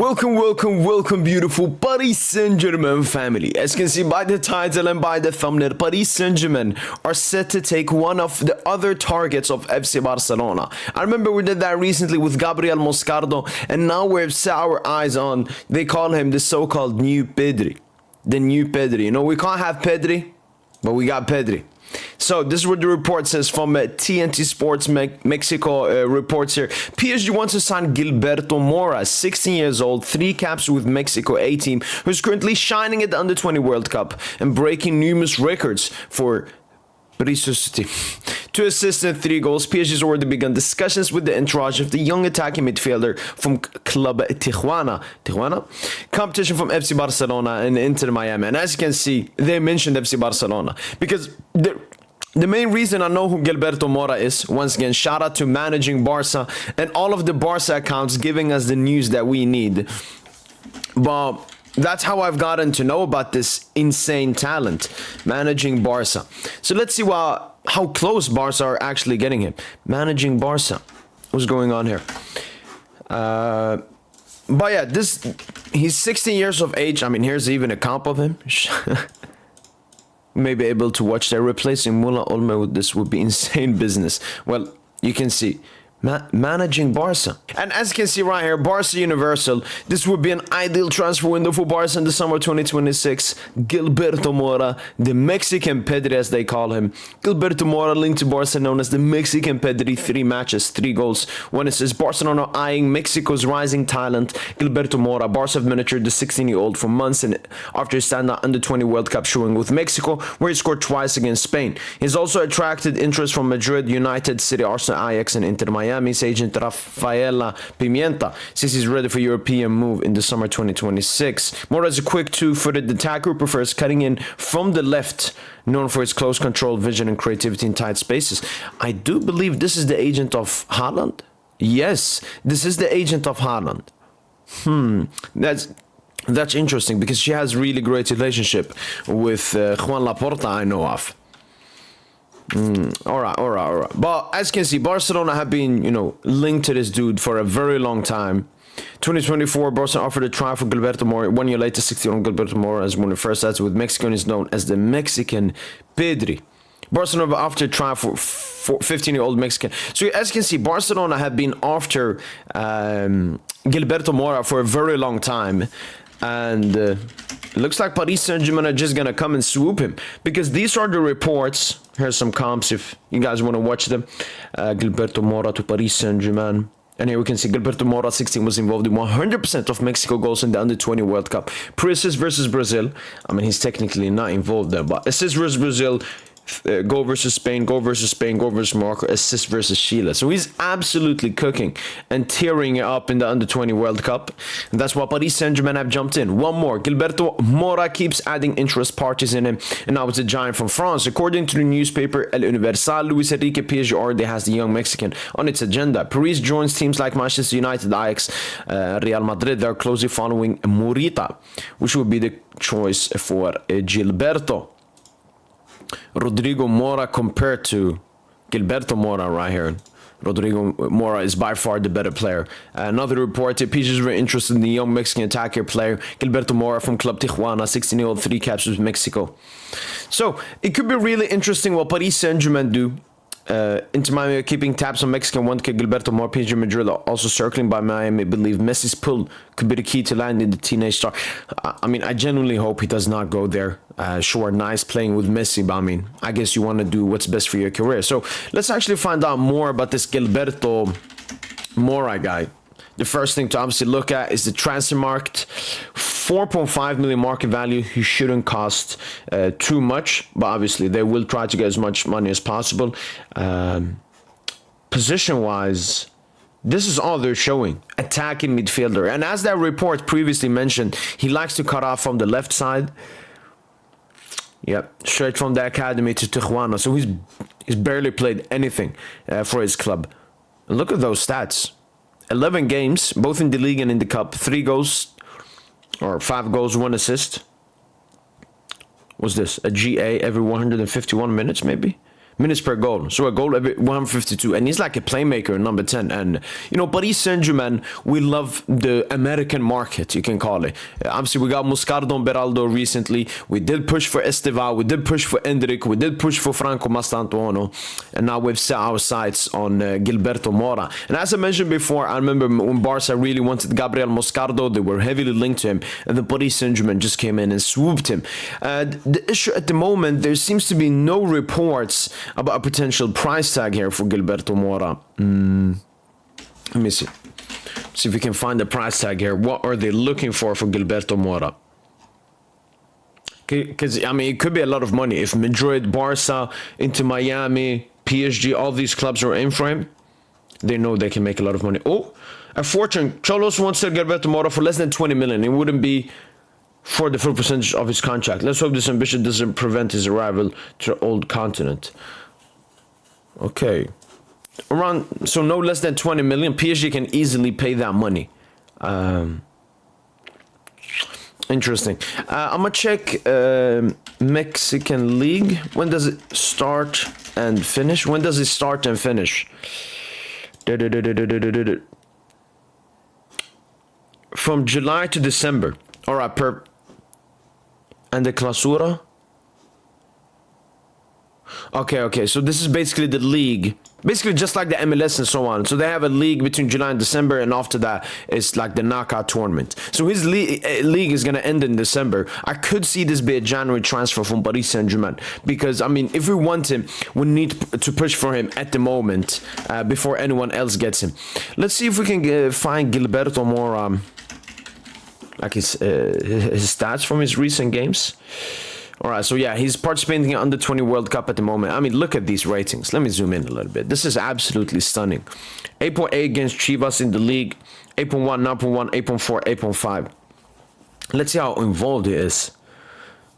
Welcome, beautiful Paris Saint Germain family. As you can see by the title and by the thumbnail, Paris Saint Germain are set to take one of the other targets of FC Barcelona. I remember we did that recently with Gabriel Moscardo, and now we've set our eyes on, they call him the so-called new Pedri. The new Pedri. You know, we can't have Pedri, but we got Pedri. So this is what the report says from TNT Sports Mexico reports here. PSG wants to sign Gilberto Mora, 16 years old, 3 caps with Mexico A team, who's currently shining at the Under-20 World Cup and breaking numerous records for Paris Saint Germain. 2 assists and 3 goals. PSG has already begun discussions with the entourage of the young attacking midfielder from club Tijuana. Competition from FC Barcelona and Inter Miami. And as you can see, they mentioned FC Barcelona because the main reason I know who Gilberto Mora is, once again, shout out to managing Barca and all of the Barca accounts giving us the news that we need. But that's how I've gotten to know about this insane talent, managing Barca. So let's see how close Barca are actually getting him. Managing Barca. What's going on here? But yeah, he's 16 years of age. I mean, here's even a comp of him. Maybe able to watch that. Replacing Mullah Olme with this would be insane business. Well, you can see. Managing Barca. And as you can see right here, Barca Universal, this would be an ideal transfer window for Barca in the summer 2026. Gilberto Mora, the Mexican Pedri as they call him. Gilberto Mora linked to Barca, known as the Mexican Pedri, 3 matches, 3 goals, 1 assist. Barcelona eyeing Mexico's rising talent, Gilberto Mora. Barca have monitored the 16-year-old for months and after his standout Under-20 World Cup showing with Mexico, where he scored twice against Spain. He's also attracted interest from Madrid, United, City, Arsenal, Ajax, and Inter Miami. Miami's agent Rafaela Pimienta says he's ready for European move in the summer 2026. Mora is a quick 2-footed attacker who prefers cutting in from the left, known for his close control, vision, and creativity in tight spaces. I do believe this is the agent of Haaland. Yes, this is the agent of Haaland. That's interesting because she has really great relationship with Juan Laporta, I know of. All right. But as you can see, Barcelona have been, linked to this dude for a very long time. 2024, Barcelona offered a try for Gilberto Mora. 1 year later, 60-year-old Gilberto Mora as one of the first ads with Mexico and is known as the Mexican Pedri. Barcelona after a try for 15-year-old Mexican. So as you can see, Barcelona have been after Gilberto Mora for a very long time. And it looks like Paris Saint Germain are just going to come and swoop him. Because these are the reports. Here's some comps if you guys want to watch them. Gilberto Mora to Paris Saint Germain. And here we can see Gilberto Mora, 16, was involved in 100% of Mexico goals in the Under-20 World Cup. Pre-assist versus Brazil. I mean, he's technically not involved there. But assist versus Brazil. Goal versus Spain, goal versus Spain, goal versus Morocco, assist versus Chile. So he's absolutely cooking and tearing it up in the Under-20 World Cup. And that's why Paris Saint Germain have jumped in. One more. Gilberto Mora keeps adding interest parties in him. And now it's a giant from France. According to the newspaper El Universal, Luis Enrique PSG already has the young Mexican on its agenda. Paris joins teams like Manchester United, Ajax, Real Madrid. They're closely following Morita, which would be the choice for Gilberto. Rodrigo Mora compared to Gilberto Mora right here. Rodrigo Mora is by far the better player. Another report, PSG is very interested in the young Mexican attacker player, Gilberto Mora from Club Tijuana, 16-year-old, 3 caps with Mexico. So, it could be really interesting what Paris Saint Germain do. Inter Miami are keeping tabs on Mexican 1K Gilberto Mora. PSG Madrid are also circling by Miami. I believe Messi's pull could be the key to landing the teenage star. I mean, I genuinely hope he does not go there. Sure, nice playing with Messi, but I mean, I guess you want to do what's best for your career. So let's actually find out more about this Gilberto Mora guy. The first thing to obviously look at is the transfer market. 4.5 million market value. He shouldn't cost too much, but obviously they will try to get as much money as possible. Position-wise, this is all they're showing. Attacking midfielder. And as that report previously mentioned, he likes to cut off from the left side. Yep, straight from the academy to Tijuana. So he's barely played anything for his club. And look at those stats. 11 games, both in the league and in the cup. 3 goals, or 5 goals, 1 assist. What's this? A GA every 151 minutes, maybe? minutes per goal. So a goal every 152. And he's like a playmaker, number 10. And, you know, Paris Saint Germain, we love the American market, you can call it. Obviously, we got Moscardo and Beraldo recently. We did push for Estevao. We did push for Endrick. We did push for Franco Mastantuono. And now we've set our sights on Gilberto Mora. And as I mentioned before, I remember when Barca really wanted Gabriel Moscardo, they were heavily linked to him. And the Paris Saint Germain just came in and swooped him. The issue at the moment, there seems to be no reports about a potential price tag here for Gilberto Mora. Let me see if we can find the price tag here. What are they looking for Gilberto Mora? Because, I mean, it could be a lot of money. If Madrid, Barca, into Miami, PSG, all these clubs are in for him, they know they can make a lot of money. Oh, a fortune. Cholos wants to get Gilberto Mora for less than 20 million. It wouldn't be for the full percentage of his contract. Let's hope this ambition doesn't prevent his arrival to the old continent. Okay. Around, so no less than 20 million. PSG can easily pay that money. Interesting. I'm gonna check Mexican League. When does it start and finish? When does it start and finish? From July to December. All right, and the Clausura? Okay, so this is basically the league. Basically just like the MLS and so on. So they have a league between July and December, and after that, it's like the knockout tournament. So his league is going to end in December. I could see this be a January transfer from Paris Saint Germain. Because, I mean, if we want him, we need to push for him at the moment before anyone else gets him. Let's see if we can find Gilberto Mora, like his stats from his recent games. All right, so yeah, he's participating in the Under-20 World Cup at the moment. I mean, look at these ratings. Let me zoom in a little bit. This is absolutely stunning. 8.8 against Chivas in the league. 8.1, 9.1, 8.4, 8.5. Let's see how involved he is.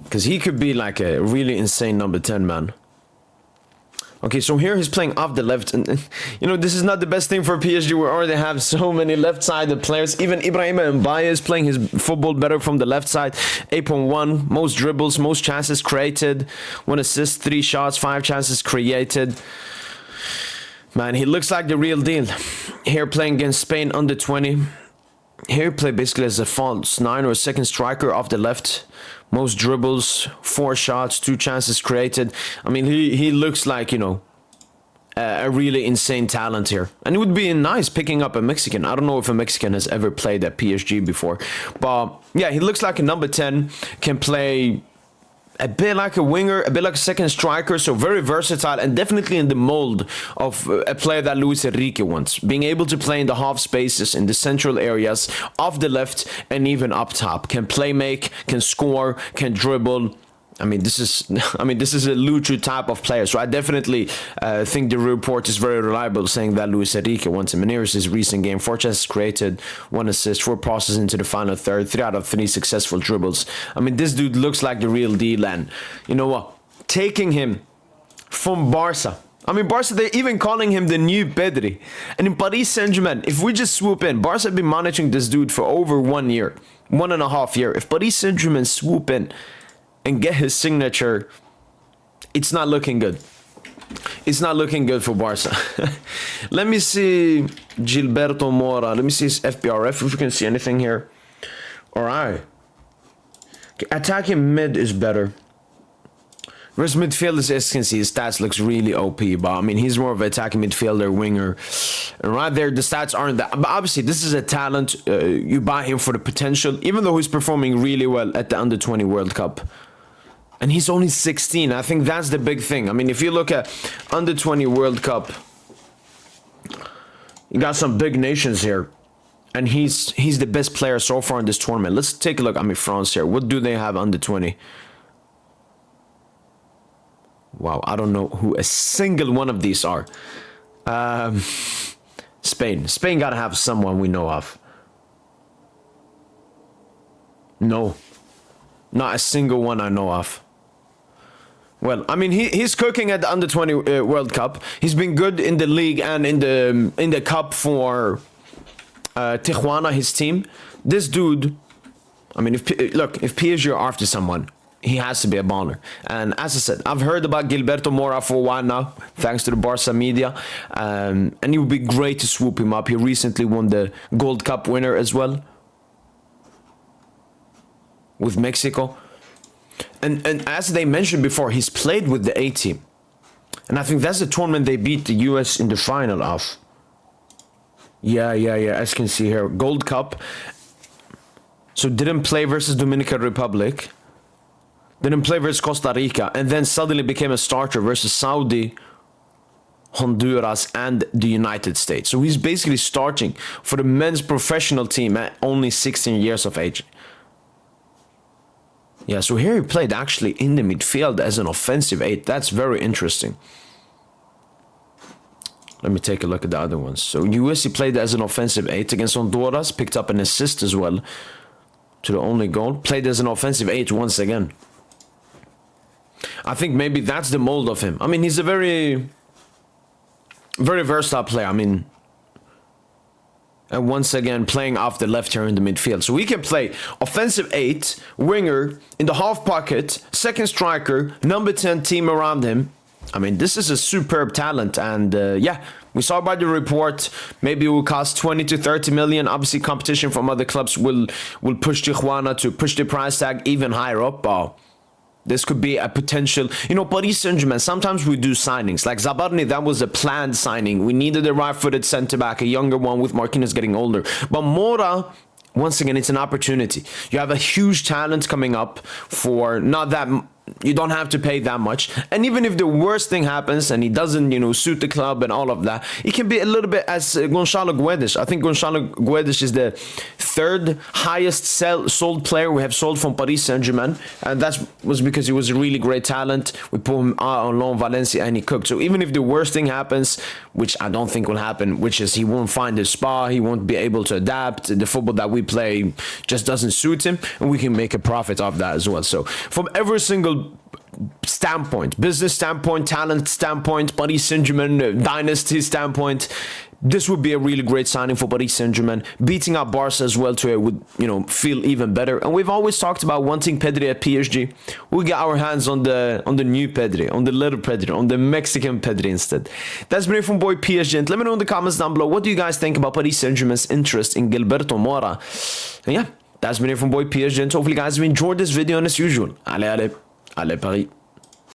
Because he could be like a really insane number 10, man. Okay, so here he's playing off the left, and you know, this is not the best thing for PSG. We already have so many left-sided players. Even Ibrahima Mbaye is playing his football better from the left side. 8.1, most dribbles, most chances created, 1 assist, 3 shots, 5 chances created. Man, he looks like the real deal. Here playing against Spain under 20. Here he played basically as a false 9 or a second striker off the left. Most dribbles, 4 shots, 2 chances created. I mean, he looks like, you know, a really insane talent here. And it would be nice picking up a Mexican. I don't know if a Mexican has ever played at PSG before. But yeah, he looks like a number 10. Can play a bit like a winger, a bit like a second striker, so very versatile and definitely in the mold of a player that Luis Enrique wants. Being able to play in the half spaces, in the central areas, off the left and even up top. Can play make, can score, can dribble. I mean, this is a Lucho type of player. So I definitely think the report is very reliable, saying that Luis Enrique wants him. And here's his recent game: 4 chances created, 1 assist, 4 passes into the final third, 3 out of 3 successful dribbles. I mean, this dude looks like the real deal. And you know what? Taking him from Barca. I mean, Barca, they're even calling him the new Pedri. And in Paris Saint Germain, if we just swoop in, Barca have been monitoring this dude for over 1 year, 1.5 years. If Paris Saint Germain swoop in and get his signature, it's not looking good. It's not looking good for Barca. Let me see Gilberto Mora. Let me see his FBRF, if we can see anything here. All right. Okay, attacking mid is better. Whereas midfielders, as you can see, his stats looks really OP. But I mean, he's more of an attacking midfielder, winger. And right there, the stats aren't that. But obviously, this is a talent. You buy him for the potential, even though he's performing really well at the Under-20 World Cup. And he's only 16. I think that's the big thing. I mean, if you look at Under-20 World Cup, you got some big nations here. And he's the best player so far in this tournament. Let's take a look. I mean, France here. What do they have Under-20? Wow, I don't know who a single one of these are. Spain. Spain got to have someone we know of. No. Not a single one I know of. Well, I mean, he's cooking at the Under-20 World Cup. He's been good in the league and in the cup for Tijuana, his team. This dude, I mean, if PSG are after someone, he has to be a baller. And as I said, I've heard about Gilberto Mora for a while now, thanks to the Barca media. And it would be great to swoop him up. He recently won the Gold Cup winner as well with Mexico. And as they mentioned before, he's played with the A team. And I think that's the tournament they beat the US in the final of. Yeah. As you can see here, Gold Cup. So didn't play versus Dominican Republic. Didn't play versus Costa Rica. And then suddenly became a starter versus Saudi, Honduras, and the United States. So he's basically starting for the men's professional team at only 16 years of age. Yeah, so here he played actually in the midfield as an offensive 8. That's very interesting. Let me take a look at the other ones. So US, he played as an offensive 8 against Honduras. Picked up an assist as well to the only goal. Played as an offensive 8 once again. I think maybe that's the mold of him. I mean, he's a very versatile player. I mean, and once again, playing off the left here in the midfield. So we can play offensive 8, winger, in the half pocket, second striker, number 10 team around him. I mean, this is a superb talent. And yeah, we saw by the report, maybe it will cost 20 to 30 million. Obviously, competition from other clubs will push Tijuana to push the price tag even higher up. This could be a potential, Paris Saint Germain, sometimes we do signings. Like Zabarni, that was a planned signing. We needed a right-footed centre-back, a younger one with Marquinhos getting older. But Mora, once again, it's an opportunity. You have a huge talent coming up for not that... You don't have to pay that much. And even if the worst thing happens and he doesn't, suit the club and all of that, it can be a little bit as Gonçalo Guedes. I think Gonçalo Guedes is the third highest sold player we have sold from Paris Saint Germain. And that was because he was a really great talent. We put him on loan Valencia and he cooked. So even if the worst thing happens, which I don't think will happen, which is he won't find his spot, he won't be able to adapt, the football that we play just doesn't suit him, and we can make a profit off that as well. So from every single standpoint, business standpoint, talent standpoint, Paris Saint Germain dynasty standpoint, this would be a really great signing for Paris Saint Germain. Beating up Barca as well, to would feel even better. And we've always talked about wanting Pedri at PSG. We got our hands on the new Pedri, on the little Pedri, on the Mexican Pedri instead. That's been it from boy PSG. And let me know in the comments down below, what do you guys think about Paris Saint Germain's interest in Gilberto Mora? And yeah, that's been it from boy PSG. And hopefully guys have enjoyed this video, and as usual, allez Paris.